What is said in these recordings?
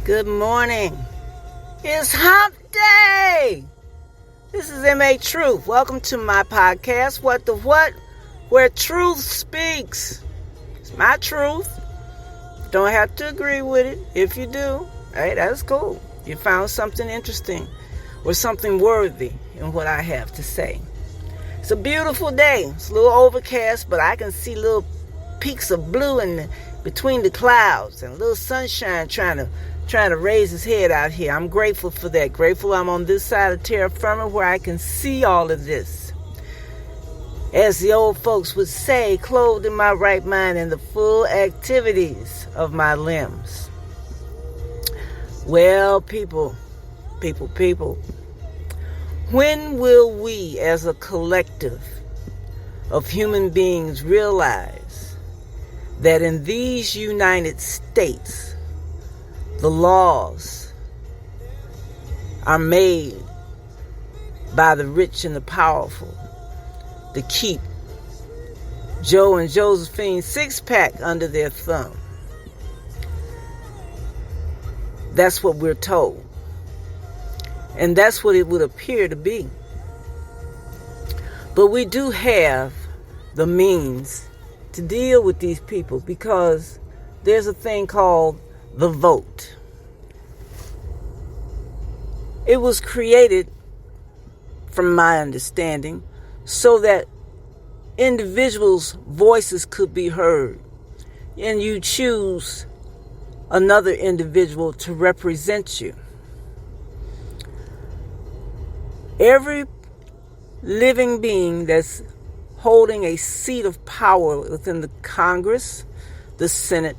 Good morning. It's hump day. This is M.A. Truth. Welcome to my podcast, What the What? Where truth speaks. It's my truth. Don't have to agree with it. If you do, hey, that's cool. You found something interesting or something worthy in what I have to say. It's a beautiful day. It's a little overcast, but I can see little peaks of blue in between the clouds and a little sunshine trying to raise his head out here. I'm grateful for that. Grateful I'm on this side of terra firma where I can see all of this. As the old folks would say, clothed in my right mind and the full activities of my limbs. Well, people, when will we as a collective of human beings realize that in these United States, the laws are made by the rich and the powerful to keep Joe and Josephine's six-pack under their thumb? That's what we're told. And that's what it would appear to be. But we do have the means to deal with these people because there's a thing called the vote. It was created, from my understanding, so that individuals' voices could be heard. And you choose another individual to represent you. Every living being that's holding a seat of power within the Congress, the Senate,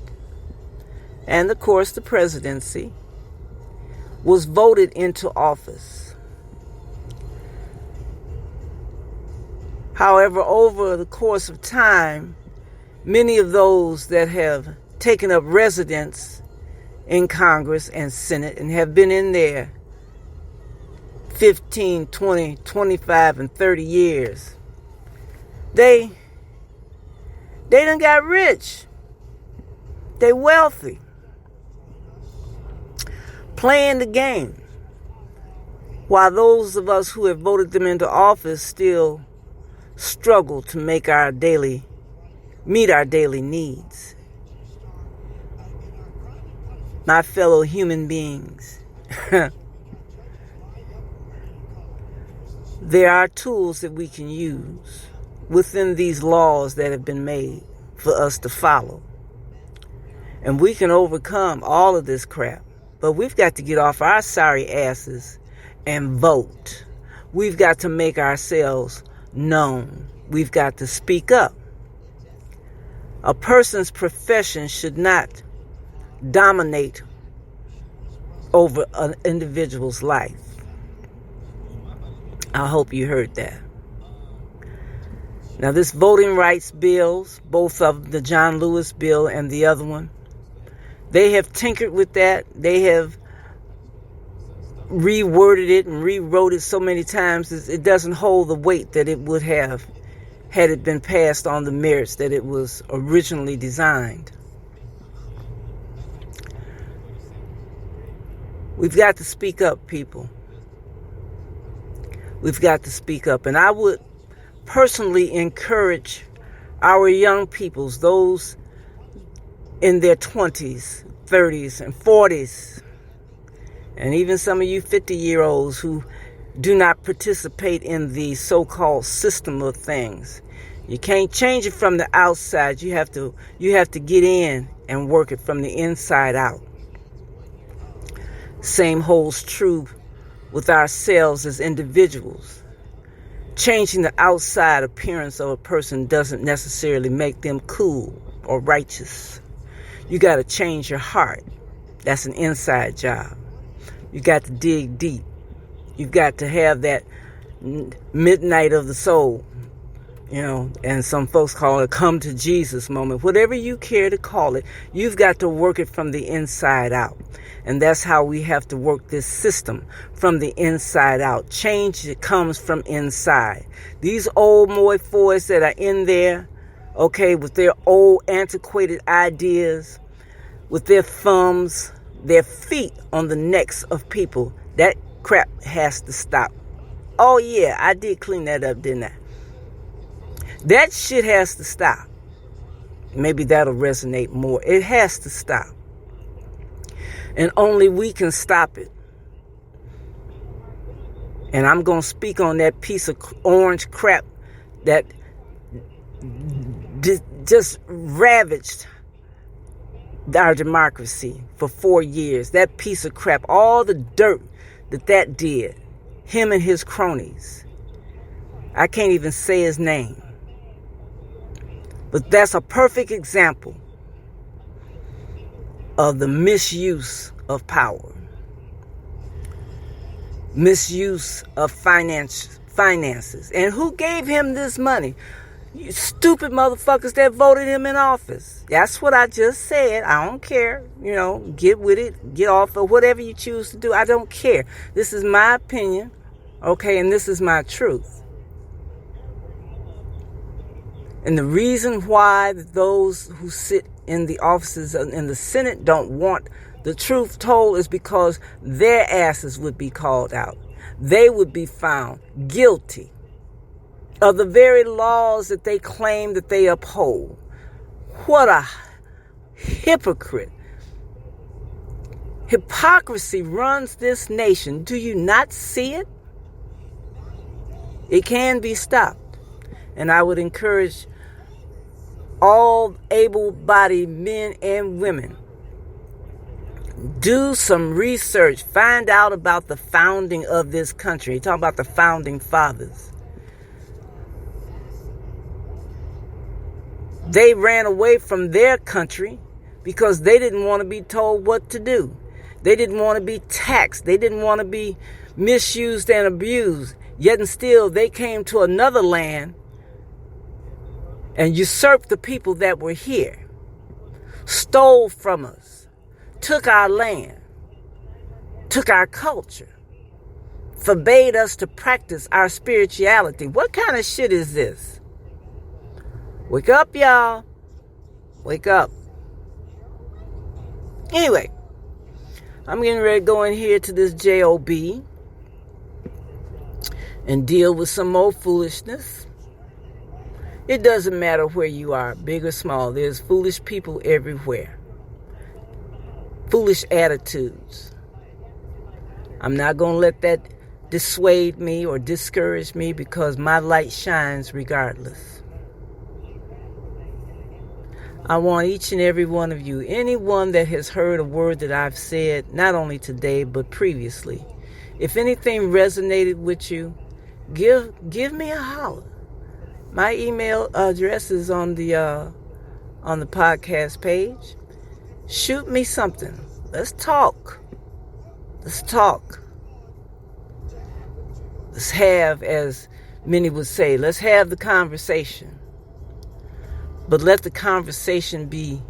and of course the presidency, was voted into office. However, over the course of time, many of those that have taken up residence in Congress and Senate and have been in there 15, 20, 25, and 30 years, they done got rich. They wealthy. Playing the game. While those of us who have voted them into office still struggle to meet our daily needs. My fellow human beings. There are tools that we can use within these laws that have been made for us to follow. And we can overcome all of this crap. But we've got to get off our sorry asses and vote. We've got to make ourselves known. We've got to speak up. A person's profession should not dominate over an individual's life. I hope you heard that. Now, this voting rights bills, both of the John Lewis bill and the other one, they have tinkered with that. They have reworded it and rewrote it so many times it doesn't hold the weight that it would have had it been passed on the merits that it was originally designed. We've got to speak up, people. We've got to speak up. And I would personally encourage our young peoples, those in their 20s, 30s, and 40s, and even some of you 50-year-olds who do not participate in the so-called system of things. You can't change it from the outside. You have to get in and work it from the inside out. Same holds true with ourselves as individuals. Changing the outside appearance of a person doesn't necessarily make them cool or righteous. You got to change your heart. That's an inside job. You got to dig deep. You've got to have that midnight of the soul, and some folks call it come to Jesus moment. Whatever you care to call it, you've got to work it from the inside out. And that's how we have to work this system, from the inside out. Change that comes from inside. These old moifoids that are in there, with their old antiquated ideas, with their thumbs their feet on the necks of people. That crap has to stop. Oh yeah, I did clean that up, didn't I? That shit has to stop. Maybe that'll resonate more. It has to stop. And only we can stop it. And I'm going to speak on that piece of orange crap that just ravaged our democracy for 4 years. That piece of crap, all the dirt that did, him and his cronies. I can't even say his name. But that's a perfect example of the misuse of power. Misuse of finances. And who gave him this money? You stupid motherfuckers that voted him in office. That's what I just said. I don't care. Get with it. Get off or whatever you choose to do. I don't care. This is my opinion. Okay, and this is my truth. And the reason why those who sit in the offices in the Senate don't want the truth told is because their asses would be called out. They would be found guilty of the very laws that they claim that they uphold. What a hypocrite. Hypocrisy runs this nation. Do you not see it? It can be stopped. And I would encourage all able-bodied men and women, do some research. Find out about the founding of this country. Talking about the founding fathers. They ran away from their country because they didn't want to be told what to do. They didn't want to be taxed. They didn't want to be misused and abused. Yet and still, they came to another land and usurped the people that were here, stole from us, took our land, took our culture, forbade us to practice our spirituality. What kind of shit is this? Wake up, y'all. Wake up. Anyway, I'm getting ready to go in here to this job and deal with some more foolishness. It doesn't matter where you are, big or small. There's foolish people everywhere. Foolish attitudes. I'm not going to let that dissuade me or discourage me because my light shines regardless. I want each and every one of you, anyone that has heard a word that I've said, not only today but previously, if anything resonated with you, give me a holler. My email address is on the podcast page. Shoot me something. Let's talk. Let's talk. Let's have, as many would say, let's have the conversation. But let the conversation be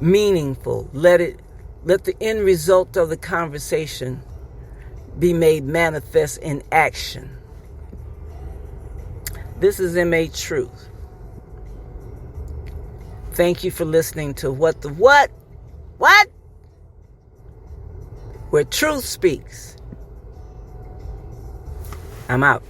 meaningful. Let the end result of the conversation be made manifest in action. This is M.A. Truth. Thank you for listening to What? Where truth speaks. I'm out.